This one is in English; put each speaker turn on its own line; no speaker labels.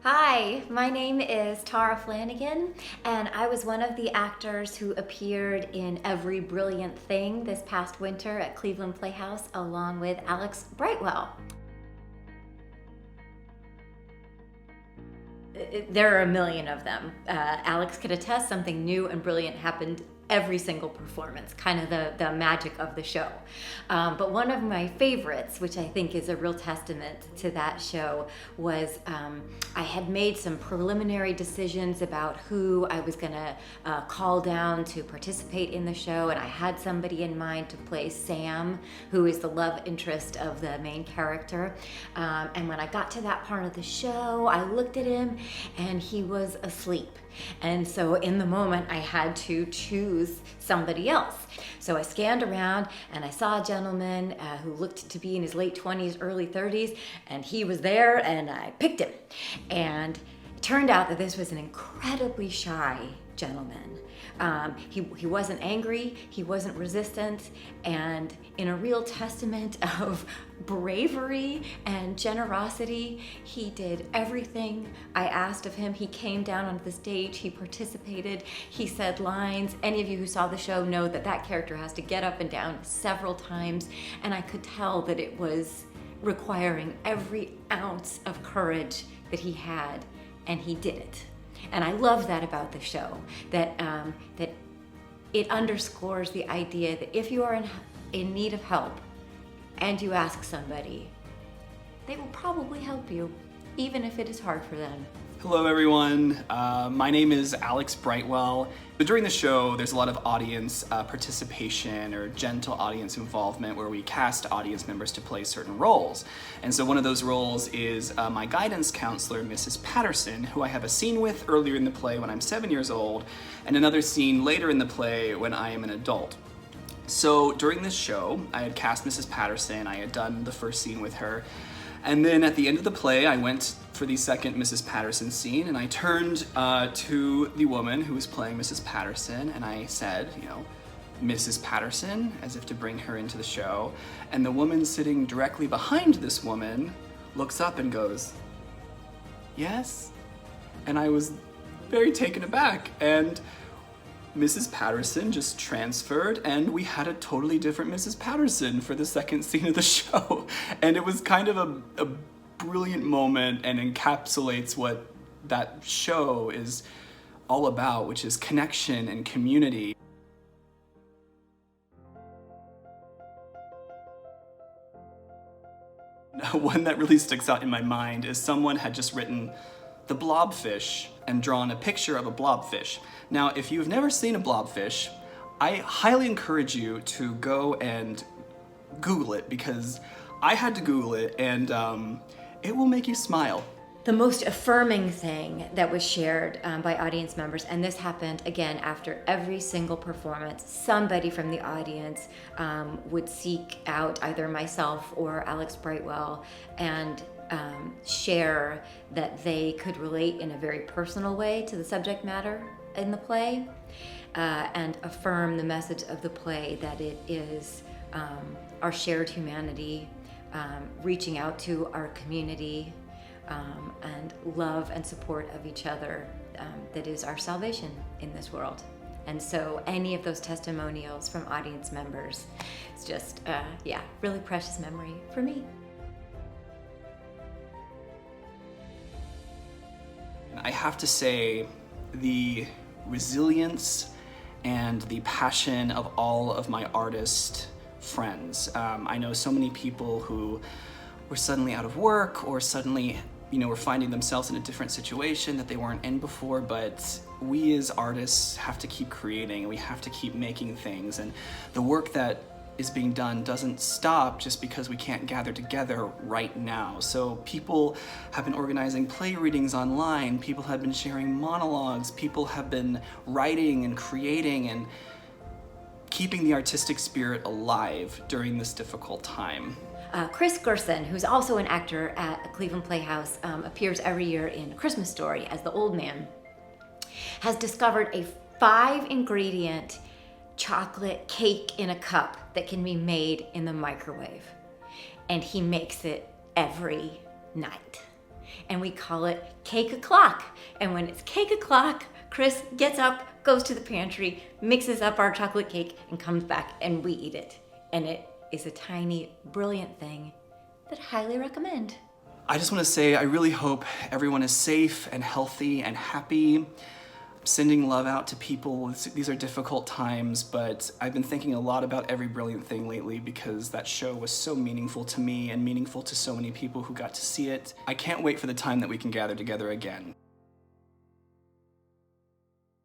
Hi, my name is Tarah Flanagan, and I was one of the actors who appeared in Every Brilliant Thing this past winter at Cleveland Playhouse along with Alex Brightwell. There are a million of them. Alex could attest something new and brilliant happened every single performance, kind of the magic of the show. But one of my favorites, which I think is a real testament to that show, was I had made some preliminary decisions about who I was gonna call down to participate in the show, and I had somebody in mind to play Sam, who is the love interest of the main character. And when I got to that part of the show, I looked at him and he was asleep. And so in the moment I had to choose somebody else. So I scanned around and I saw a gentleman who looked to be in his late 20s, early 30s, and he was there and I picked him. And it turned out that this was an incredibly shy gentleman. He wasn't angry, he wasn't resistant, and in a real testament of bravery and generosity, he did everything I asked of him. He came down onto the stage, he participated, he said lines. Any of you who saw the show know that that character has to get up and down several times, and I could tell that it was requiring every ounce of courage that he had, and he did it. And I love that about the show, that it underscores the idea that if you are in need of help and you ask somebody, they will probably help you, even if it is hard for them.
Hello everyone, my name is Alex Brightwell. But during the show, there's a lot of audience participation or gentle audience involvement where we cast audience members to play certain roles. And so one of those roles is my guidance counselor, Mrs. Patterson, who I have a scene with earlier in the play when I'm 7 years old, and another scene later in the play when I am an adult. So during this show, I had cast Mrs. Patterson, I had done the first scene with her, and then at the end of the play, I went for the second Mrs. Patterson scene, and I turned to the woman who was playing Mrs. Patterson, and I said, Mrs. Patterson, as if to bring her into the show. And the woman sitting directly behind this woman looks up and goes, "Yes?" And I was very taken aback, and Mrs. Patterson just transferred, and we had a totally different Mrs. Patterson for the second scene of the show. And it was kind of a brilliant moment and encapsulates what that show is all about, which is connection and community. One that really sticks out in my mind is someone had just written the blobfish and drawn a picture of a blobfish. Now, if you've never seen a blobfish, I highly encourage you to go and Google it, because I had to Google it, and it will make you smile.
The most affirming thing that was shared by audience members, and this happened again after every single performance, somebody from the audience would seek out either myself or Alex Brightwell and share that they could relate in a very personal way to the subject matter in the play, and affirm the message of the play, that it is our shared humanity, reaching out to our community, and love and support of each other, that is our salvation in this world. And so any of those testimonials from audience members, it's just, really precious memory for me.
I have to say, the resilience and the passion of all of my artist friends. I know so many people who were suddenly out of work, or suddenly, were finding themselves in a different situation that they weren't in before, but we as artists have to keep creating, and we have to keep making things, and the work that is being done doesn't stop just because we can't gather together right now. So people have been organizing play readings online, people have been sharing monologues, people have been writing and creating and keeping the artistic spirit alive during this difficult time.
Chris Gerson, who's also an actor at Cleveland Playhouse, appears every year in A Christmas Story as the old man, has discovered a 5-ingredient chocolate cake in a cup that can be made in the microwave. And he makes it every night. and we call it cake o'clock. And when it's cake o'clock, Chris gets up, goes to the pantry, mixes up our chocolate cake, and comes back, and we eat it. And it is a tiny, brilliant thing that I highly recommend.
I just want to say I really hope everyone is safe and healthy and happy. Sending love out to people. These are difficult times, but I've been thinking a lot about Every Brilliant Thing lately because that show was so meaningful to me and meaningful to so many people who got to see it. I can't wait for the time that we can gather together again.